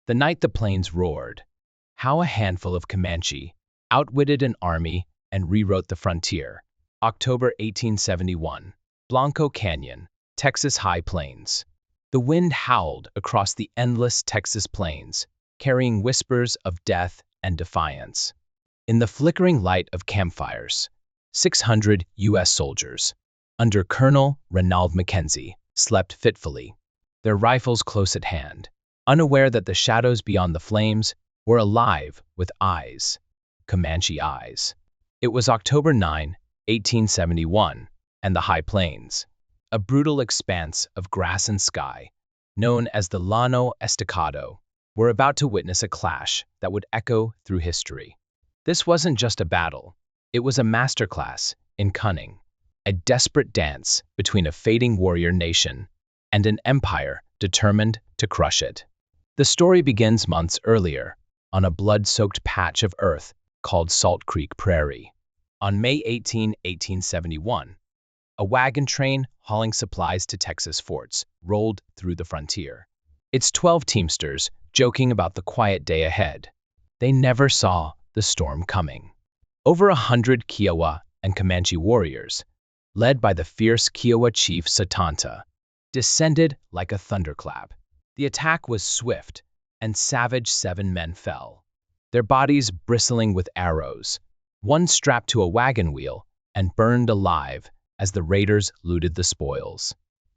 The night the plains roared. How a handful of Comanche outwitted an army and rewrote the frontier. October 1871. Blanco Canyon, Texas High Plains. The wind howled across the endless Texas plains, carrying whispers of death and defiance. In the flickering light of campfires, 600 U.S. soldiers, under Colonel Ranald Mackenzie, slept fitfully, their rifles close at hand, unaware that the shadows beyond the flames were alive with eyes, Comanche eyes. It was October 9, 1871, and the High Plains, a brutal expanse of grass and sky, known as the Llano Estacado, were about to witness a clash that would echo through history. This wasn't just a battle, it was a masterclass in cunning, a desperate dance between a fading warrior nation and an empire determined to crush it. The story begins months earlier, on a blood-soaked patch of earth called Salt Creek Prairie. On May 18, 1871, a wagon train hauling supplies to Texas forts rolled through the frontier. Its 12 teamsters joking about the quiet day ahead. They never saw the storm coming. Over 100 Kiowa and Comanche warriors, led by the fierce Kiowa chief Satanta, descended like a thunderclap. The attack was swift, and savage 7 men fell, their bodies bristling with arrows, one strapped to a wagon wheel and burned alive as the raiders looted the spoils.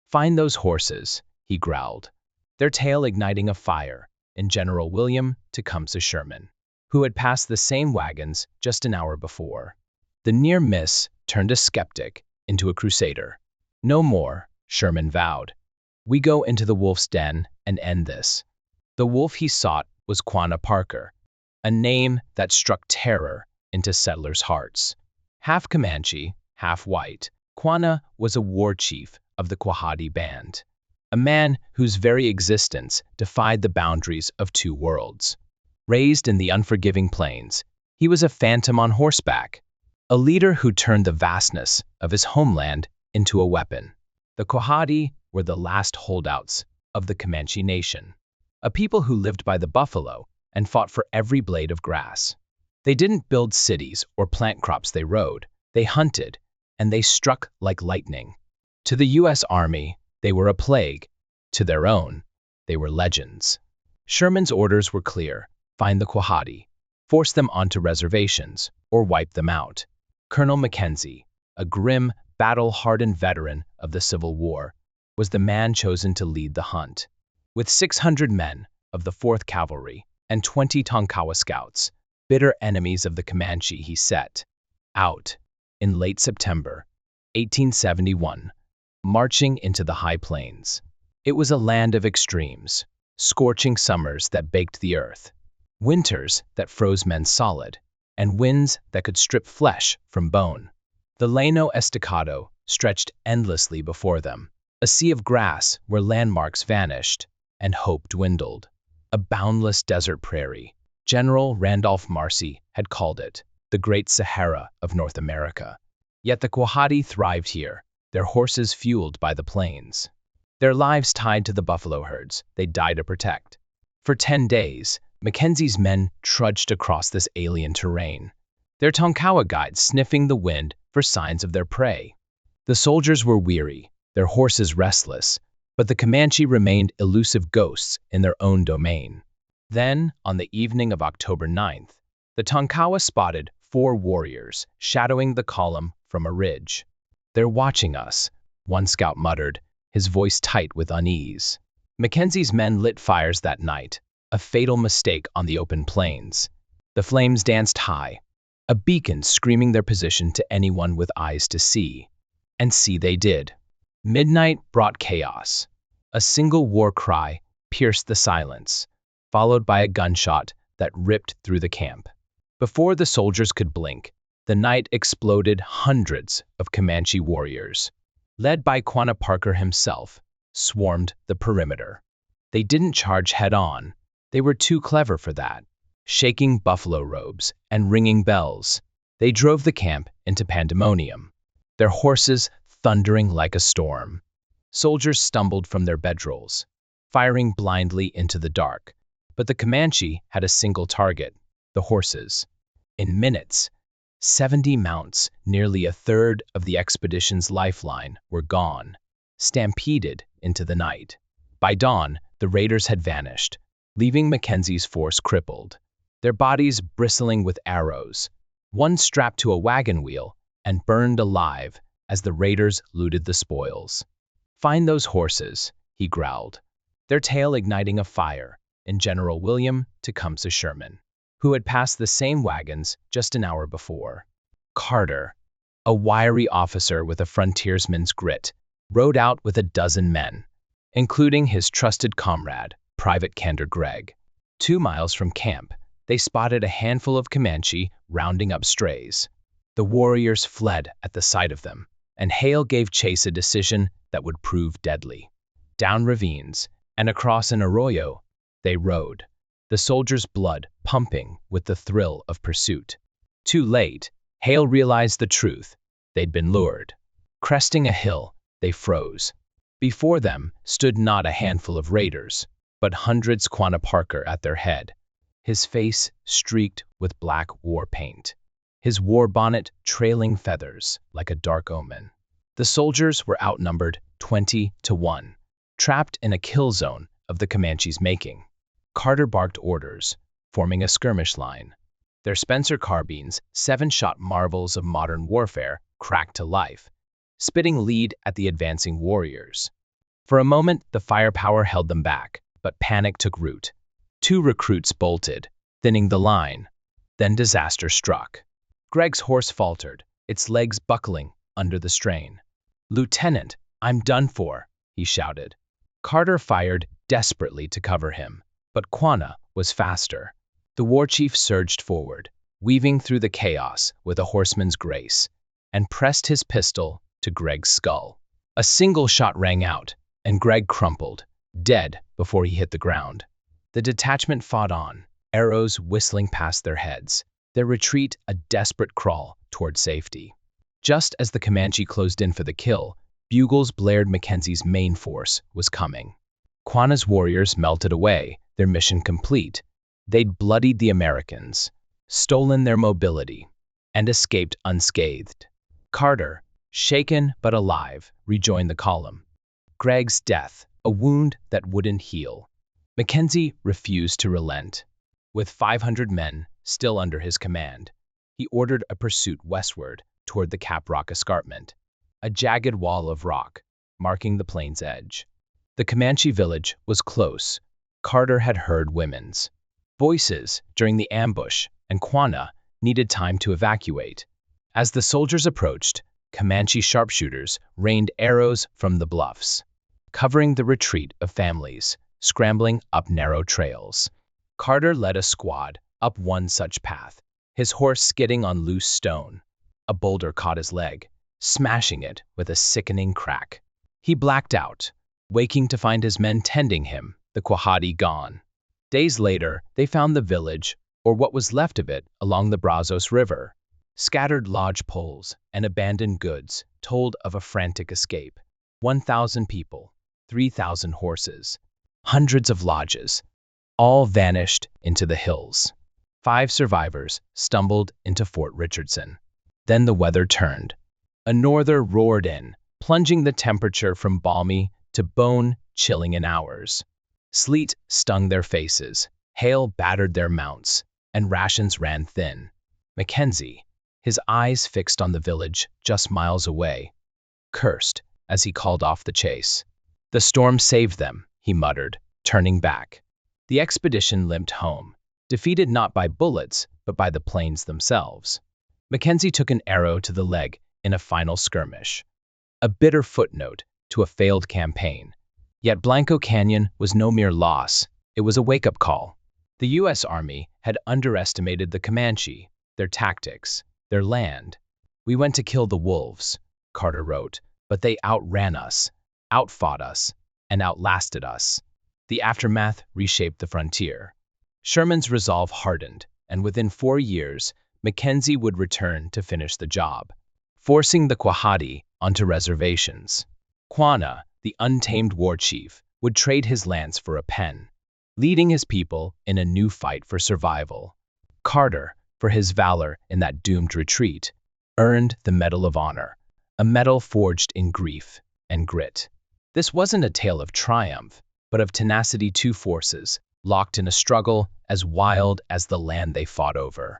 "Find those horses," he growled, their tale igniting a fire in General William Tecumseh Sherman, who had passed the same wagons just an hour before. The near miss turned a skeptic into a crusader. "No more," Sherman vowed. "We go into the wolf's den and end this." The wolf he sought was Quanah Parker, a name that struck terror into settlers' hearts. Half Comanche, half white, Quanah was a war chief of the Quahadi band, a man whose very existence defied the boundaries of two worlds. Raised in the unforgiving plains, he was a phantom on horseback, a leader who turned the vastness of his homeland into a weapon. The Quahadi were the last holdouts of the Comanche Nation, a people who lived by the buffalo and fought for every blade of grass. They didn't build cities or plant crops, they rode, they hunted, and they struck like lightning. To the U.S. Army, they were a plague. To their own, they were legends. Sherman's orders were clear: find the Quahadi, force them onto reservations, or wipe them out. Colonel Mackenzie, a grim, battle-hardened veteran of the Civil War, was the man chosen to lead the hunt. With 600 men of the 4th Cavalry and 20 Tonkawa scouts, bitter enemies of the Comanche, he set out in late September 1871, marching into the High Plains. It was a land of extremes, scorching summers that baked the earth, winters that froze men solid, and winds that could strip flesh from bone. The Llano Estacado stretched endlessly before them, a sea of grass where landmarks vanished and hope dwindled. A boundless desert prairie. General Randolph Marcy had called it the Great Sahara of North America. Yet the Quahadi thrived here, their horses fueled by the plains, their lives tied to the buffalo herds they died to protect. For 10 days, Mackenzie's men trudged across this alien terrain, their Tonkawa guides sniffing the wind for signs of their prey. The soldiers were weary, their horses restless, but the Comanche remained elusive ghosts in their own domain. Then, on the evening of October 9th, the Tonkawa spotted 4 warriors shadowing the column from a ridge. "They're watching us," one scout muttered, his voice tight with unease. Mackenzie's men lit fires that night, a fatal mistake on the open plains. The flames danced high, a beacon screaming their position to anyone with eyes to see. And see they did. Midnight brought chaos. A single war cry pierced the silence, followed by a gunshot that ripped through the camp. Before the soldiers could blink, the night exploded. Hundreds of Comanche warriors, led by Quanah Parker himself, swarmed the perimeter. They didn't charge head-on. They were too clever for that. Shaking buffalo robes and ringing bells, they drove the camp into pandemonium, their horses thundering like a storm. Soldiers stumbled from their bedrolls, firing blindly into the dark, But the Comanche had a single target: the horses. In minutes, 70 mounts, nearly a third of the expedition's lifeline, were gone, stampeded into the night. By dawn, the raiders had vanished, leaving Mackenzie's force crippled, their bodies bristling with arrows, one strapped to a wagon wheel and burned alive as the raiders looted the spoils. "Find those horses," he growled, their tale igniting a fire in General William Tecumseh Sherman, who had passed the same wagons just an hour before. Carter, a wiry officer with a frontiersman's grit, rode out with a dozen men, including his trusted comrade, Private Kander Gregg. 2 miles from camp, they spotted a handful of Comanche rounding up strays. The warriors fled at the sight of them, and Hale gave chase, a decision that would prove deadly. Down ravines and across an arroyo they rode, the soldiers' blood pumping with the thrill of pursuit. Too late, Hale realized the truth. They'd been lured. Cresting a hill, they froze. Before them stood not a handful of raiders, but hundreds, Quanah Parker at their head, his face streaked with black war paint, his war bonnet trailing feathers like a dark omen. The soldiers were outnumbered 20 to 1, trapped in a kill zone of the Comanche's making. Carter barked orders, forming a skirmish line. Their Spencer carbines, 7-shot marvels of modern warfare, cracked to life, spitting lead at the advancing warriors. For a moment, the firepower held them back, but panic took root. 2 recruits bolted, thinning the line. Then disaster struck. Gregg's horse faltered, its legs buckling under the strain. "Lieutenant, I'm done for," he shouted. Carter fired desperately to cover him, but Quanah was faster. The war chief surged forward, weaving through the chaos with a horseman's grace, and pressed his pistol to Gregg's skull. A single shot rang out, and Gregg crumpled, dead before he hit the ground. The detachment fought on, arrows whistling past their heads, their retreat a desperate crawl toward safety. Just as the Comanche closed in for the kill, bugles blared. Mackenzie's main force was coming. Quanah's warriors melted away, their mission complete. They'd bloodied the Americans, stolen their mobility, and escaped unscathed. Carter, shaken but alive, rejoined the column. Gregg's death, a wound that wouldn't heal. Mackenzie refused to relent. With 500 men still under his command, he ordered a pursuit westward toward the Cap Rock escarpment, a jagged wall of rock marking the plain's edge. The Comanche village was close. Carter had heard women's voices during the ambush, and Quanah needed time to evacuate. As the soldiers approached, Comanche sharpshooters rained arrows from the bluffs, covering the retreat of families scrambling up narrow trails. Carter led a squad up one such path, his horse skidding on loose stone. A boulder caught his leg, smashing it with a sickening crack. He blacked out, waking to find his men tending him, the Quahadi gone. Days later, they found the village, or what was left of it, along the Brazos River. Scattered lodge poles and abandoned goods told of a frantic escape. 1,000 people, 3,000 horses, hundreds of lodges, all vanished into the hills. 5 survivors stumbled into Fort Richardson. Then the weather turned. A norther roared in, plunging the temperature from balmy to bone-chilling in hours. Sleet stung their faces, hail battered their mounts, and rations ran thin. Mackenzie, his eyes fixed on the village just miles away, cursed as he called off the chase. "The storm saved them," he muttered, turning back. The expedition limped home, defeated not by bullets, but by the plains themselves. Mackenzie took an arrow to the leg in a final skirmish, a bitter footnote to a failed campaign. Yet Blanco Canyon was no mere loss, it was a wake-up call. The U.S. Army had underestimated the Comanche, their tactics, their land. "We went to kill the wolves," Carter wrote, "but they outran us, outfought us, and outlasted us." The aftermath reshaped the frontier. Sherman's resolve hardened, and within 4 years, Mackenzie would return to finish the job, forcing the Quahadi onto reservations. Quanah, the untamed war chief, would trade his lance for a pen. leading his people in a new fight for survival. Carter, for his valor in that doomed retreat, earned the Medal of Honor, a medal forged in grief and grit. This wasn't a tale of triumph, but of tenacity, two forces, locked in a struggle as wild as the land they fought over.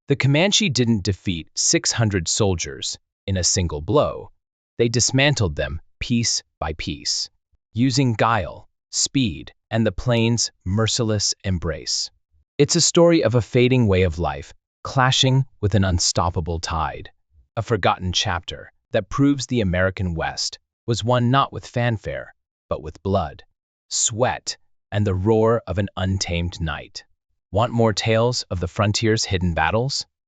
The Comanche didn't defeat 600 soldiers in a single blow. They dismantled them piece by piece, using guile, speed, and the plains' merciless embrace. It's a story of a fading way of life, clashing with an unstoppable tide. A forgotten chapter that proves the American West was won not with fanfare, but with blood, sweat, and the roar of an untamed night. Want more tales of the frontier's hidden battles?